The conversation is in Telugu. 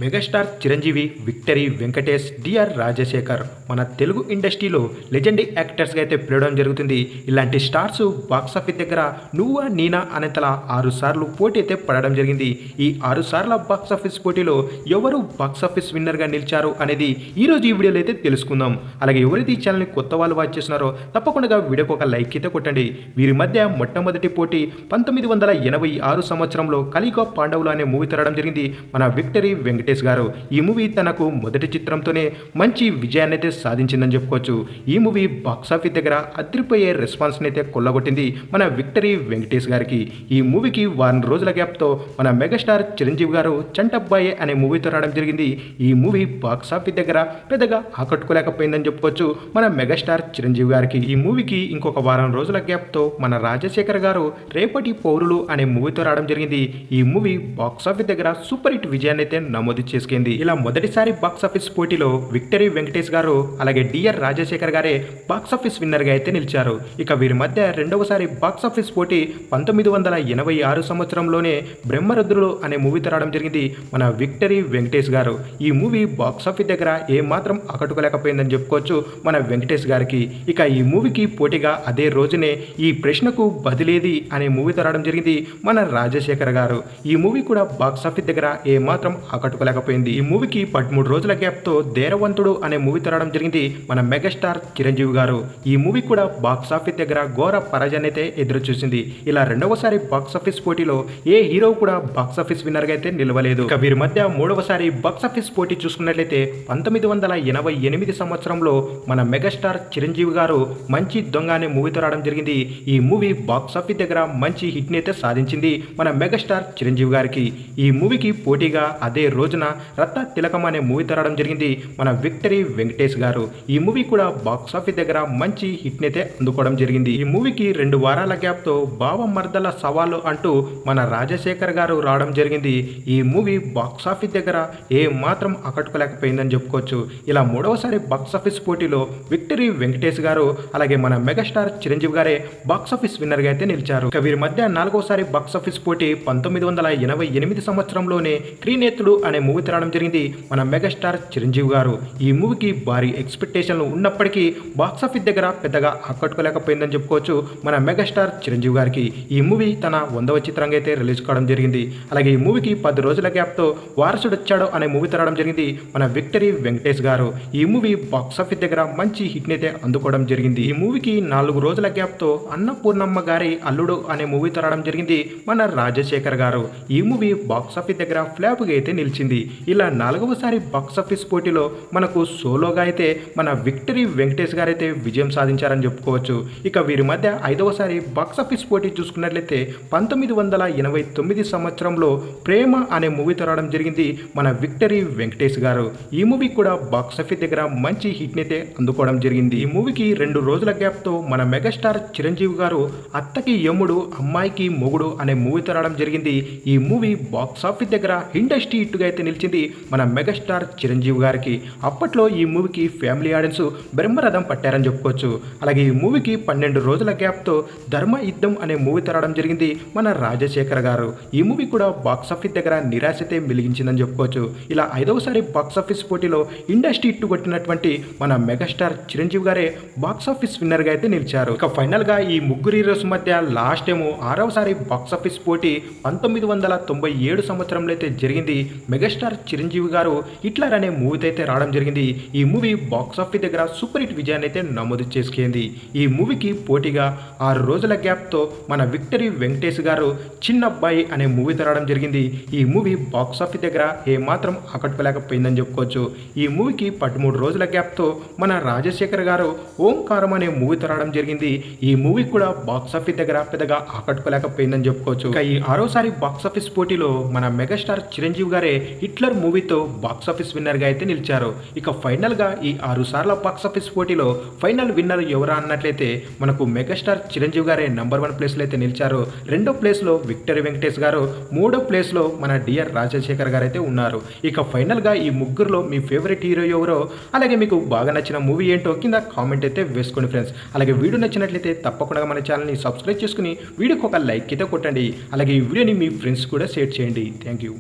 Megastar Chiranjeevi, victory Venkatesh, Dr Rajasekhar మన తెలుగు ఇండస్ట్రీలో లెజెండరీ యాక్టర్స్గా అయితే పిలవడం జరుగుతుంది. ఇలాంటి స్టార్స్ బాక్సాఫీస్ దగ్గర నువ్వా నేనా అనేతలా 6 సార్లు పోటీ అయితే పడడం జరిగింది. ఈ 6 సార్ల బాక్సాఫీస్ పోటీలో ఎవరు బాక్సాఫీస్ విన్నర్గా నిలిచారు అనేది ఈరోజు ఈ వీడియోలో అయితే తెలుసుకుందాం. అలాగే ఎవరైతే ఈ ఛానల్ని కొత్త వాళ్ళు వాచ్ చేస్తున్నారో తప్పకుండా వీడియోకి ఒక లైక్ అయితే కొట్టండి. వీరి మధ్య మొట్టమొదటి పోటీ 1986 సంవత్సరంలో కలియుగ పాండవులు అనే మూవీ తరడం జరిగింది. మన విక్టరీ వెంకటేష్ గారు ఈ మూవీ తనకు మొదటి చిత్రంతోనే మంచి విజయాన్ని అయితే సాధించిందని చెప్పుకోవచ్చు. ఈ మూవీ బాక్సాఫీస్ దగ్గర అదిరిపోయే రెస్పాన్స్ అయితే కొల్లగొట్టింది మన విక్టరీ వెంకటేష్ గారికి. ఈ మూవీకి వారం రోజుల గ్యాప్తో మన మెగాస్టార్ చిరంజీవి గారు చంటబ్బాయే అనే మూవీతో రావడం జరిగింది. ఈ మూవీ బాక్సాఫీస్ దగ్గర పెద్దగా ఆకట్టుకోలేకపోయిందని చెప్పుకోవచ్చు మన మెగాస్టార్ చిరంజీవి గారికి. ఈ మూవీకి ఇంకొక వారం రోజుల గ్యాప్తో మన రాజశేఖర్ గారు రేపటి పౌరులు అనే మూవీతో రావడం జరిగింది. ఈ మూవీ బాక్సాఫీస్ దగ్గర సూపర్ హిట్ విజయాన్ని అయితే నమోదు చేసుకుంది. ఇలా మొదటిసారి బాక్సాఫీస్ పోటీలో విక్టరీ వెంకటేష్ గారు అలాగే డిఆర్ రాజశేఖర్ గారే బాక్సాఫీస్ విన్నర్ గా అయితే నిలిచారు. ఇక వీరి మధ్య రెండవసారి బాక్సాఫీస్ పోటీ 1986 సంవత్సరంలోనే బ్రహ్మరుద్రులు అనే మూవీ రావడం జరిగింది మన విక్టరీ వెంకటేష్ గారు. ఈ మూవీ బాక్సాఫీస్ దగ్గర ఏమాత్రం ఆకట్టుకోలేకపోయిందని చెప్పుకోవచ్చు మన వెంకటేష్ గారికి. ఇక ఈ మూవీకి పోటీగా అదే రోజునే ఈ ప్రశ్నకు బదిలేది అనే మూవీ రావడం జరిగింది మన రాజశేఖర్ గారు. ఈ మూవీ కూడా బాక్సాఫీస్ దగ్గర ఏమాత్రం ఆకట్టుకోలేకపోయింది. ఈ మూవీకి 13 రోజుల గ్యాప్తో ధైర్యవంతుడు అనే మూవీ తరడం జరిగింది మన మెగాస్టార్ చిరంజీవి గారు. ఈ మూవీ కూడా బాక్సాఫీస్ దగ్గర ఘోర పరాజయాన్ని అయితే ఎదురు చూసింది. ఇలా రెండవసారి బాక్సాఫీస్ పోటీలో ఏ హీరో కూడా బాక్సాఫీస్ విన్నర్గా అయితే నిలవలేదు. ఇక వీరి మధ్య మూడవసారి బాక్సాఫీస్ పోటీ చూసుకున్నట్లయితే 1988 సంవత్సరంలో మన మెగాస్టార్ చిరంజీవి గారు మంచి దొంగ అనే మూవీ తరడం జరిగింది. ఈ మూవీ బాక్సాఫీస్ దగ్గర మంచి హిట్ ని అయితే సాధించింది మన మెగాస్టార్ చిరంజీవి గారికి. ఈ మూవీకి పోటీగా అదే రోజున రత్న తిలకం అనే మూవీ తరడం జరిగింది మన విక్టరీ వెంకటేష్ గారు. ఈ మూవీ కూడా బాక్సాఫీస్ దగ్గర మంచి హిట్ అయితే అందుకోవడం జరిగింది. ఈ మూవీకి 2 వారాల గ్యాప్ తో బావమర్దల సవాలు అంటూ మన రాజశేఖర్ గారు రావడం జరిగింది. ఈ మూవీ బాక్సాఫీస్ దగ్గర ఏ మాత్రం ఆకట్టుకోలేకపోయిందని చెప్పుకోవచ్చు. ఇలా మూడవసారి బాక్సాఫీస్ పోటీలో విక్టరీ వెంకటేష్ గారు అలాగే మన మెగాస్టార్ చిరంజీవి గారే బాక్సాఫీస్ విన్నర్ గా అయితే నిలిచారు. ఇక వీరి మధ్య 4వసారి బాక్సాఫీస్ పోటీ 1988 సంవత్సరంలోనే త్రినేత్రుడు అనే మూవీ రావడం జరిగింది మన మెగాస్టార్ చిరంజీవి గారు. ఈ మూవీకి భారీ ఎక్స్పెక్టేషన్లు ఉన్నప్పటికీ బాక్సాఫీస్ దగ్గర పెద్దగా ఆకట్టుకోలేకపోయిందని చెప్పుకోవచ్చు మన మెగాస్టార్ చిరంజీవి గారికి. ఈ మూవీ తన 100వ చిత్రంగా అయితే రిలీజ్ కావడం జరిగింది. అలాగే ఈ మూవీకి 10 రోజుల గ్యాప్తో వారసుడు వచ్చాడు అనే మూవీ రావడం జరిగింది మన విక్టరీ వెంకటేష్ గారు. ఈ మూవీ బాక్సాఫీస్ దగ్గర మంచి హిట్ అయితే అందుకోవడం జరిగింది. ఈ మూవీకి 4 రోజుల గ్యాప్తో అన్నపూర్ణమ్మ గారి అల్లుడు అనే మూవీ రావడం జరిగింది మన రాజశేఖర్ గారు. ఈ మూవీ బాక్సాఫీస్ దగ్గర ఫ్లాప్గా అయితే నిలిచింది. ఇలా 4వసారి బాక్సాఫీస్ పోటీలో మనకు సోలోగా అయితే మన విక్టరీ వెంకటేష్ గారు అయితే విజయం సాధించారని చెప్పుకోవచ్చు. ఇక వీరి మధ్య 5వసారి బాక్సాఫీస్ పోటీ చూసుకున్నట్లయితే 1989 సంవత్సరంలో ప్రేమ అనే మూవీ రావడం జరిగింది మన విక్టరీ వెంకటేష్ గారు. ఈ మూవీ కూడా బాక్సాఫీస్ దగ్గర మంచి హిట్ అయితే అందుకోవడం జరిగింది. ఈ మూవీకి 2 రోజుల గ్యాప్తో మన మెగాస్టార్ చిరంజీవి గారు అత్తకి యముడు అమ్మాయికి మొగుడు అనే మూవీ రావడం జరిగింది. ఈ మూవీ బాక్సాఫీస్ దగ్గర ఇండస్ట్రీ హిట్గా అయితే నిలిచింది మన మెగాస్టార్ చిరంజీవి గారికి. అప్పట్లో ఈ మూవీకి ఫ్యామిలీ ఆడియన్స్ బ్రహ్మరథం పట్టారని చెప్పుకోవచ్చు. అలాగే ఈ మూవీకి 12 రోజుల గ్యాప్తో ధర్మ యుద్ధం అనే మూవీ తరడం జరిగింది మన రాజశేఖర్ గారు. ఈ మూవీ కూడా బాక్సాఫీస్ దగ్గర నిరాశతే మిలిగించిందని చెప్పుకోవచ్చు. ఇలా 5వసారి బాక్సాఫీస్ పోటీలో ఇండస్ట్రీ హిట్ కొట్టినటువంటి మన మెగాస్టార్ చిరంజీవి గారే బాక్సాఫీస్ విన్నర్గా అయితే నిలిచారు. ఇక ఫైనల్గా ఈ ముగ్గురు హీరోస్ మధ్య లాస్ట్ ఏమో 6వసారి బాక్సాఫీస్ పోటీ 1997 సంవత్సరంలో అయితే జరిగింది. మెగాస్టార్ చిరంజీవి గారు హిట్లర్ అనే మూవీతో అయితే రావడం జరిగింది. ఈ మూవీ బాక్సాఫీస్ దగ్గర సూపర్ హిట్ విజయాన్ని అయితే నమోదు చేసుకుంది. ఈ మూవీకి పోటీగా 6 రోజుల గ్యాప్తో మన విక్టరీ వెంకటేష్ గారు చిన్నబ్బాయి అనే మూవీ రావడం జరిగింది. ఈ మూవీ బాక్సాఫీస్ దగ్గర ఏమాత్రం ఆకట్టుకోలేకపోయిందని చెప్పుకోవచ్చు. ఈ మూవీకి 13 రోజుల గ్యాప్తో మన రాజశేఖర్ గారు ఓంకారం అనే మూవీ రావడం జరిగింది. ఈ మూవీ కూడా బాక్సాఫీస్ దగ్గర పెద్దగా ఆకట్టుకోలేకపోయిందని చెప్పుకోవచ్చు. ఇక ఈ 6వసారి బాక్సాఫీస్ పోటీలో మన మెగాస్టార్ చిరంజీవి గారే హిట్లర్ మూవీతో బాక్సాఫీస్ విన్నర్గా అయితే నిలిచారు. ఇక ఫైనల్గా ఈ 6 సార్ల బాక్సాఫీస్ పోటీలో ఫైనల్ విన్నర్ ఎవరా అన్నట్లయితే మనకు మెగాస్టార్ చిరంజీవి గారే నంబర్ 1 ప్లేస్లో అయితే నిలిచారు. 2వ ప్లేస్లో విక్టరీ వెంకటేష్ గారు, 3వ ప్లేస్లో మన డిఆర్ రాజశేఖర్ గారు అయితే ఉన్నారు. ఇక ఫైనల్గా ఈ ముగ్గురులో మీ ఫేవరెట్ హీరో ఎవరో అలాగే మీకు బాగా నచ్చిన మూవీ ఏంటో కింద కామెంట్ అయితే వేసుకోండి ఫ్రెండ్స్. అలాగే వీడియో నచ్చినట్లయితే తప్పకుండా మన ఛానల్ని సబ్స్క్రైబ్ చేసుకుని వీడియోకి ఒక లైక్ అయితే కొట్టండి. అలాగే ఈ వీడియోని మీ ఫ్రెండ్స్ కూడా షేర్ చేయండి. Thank you.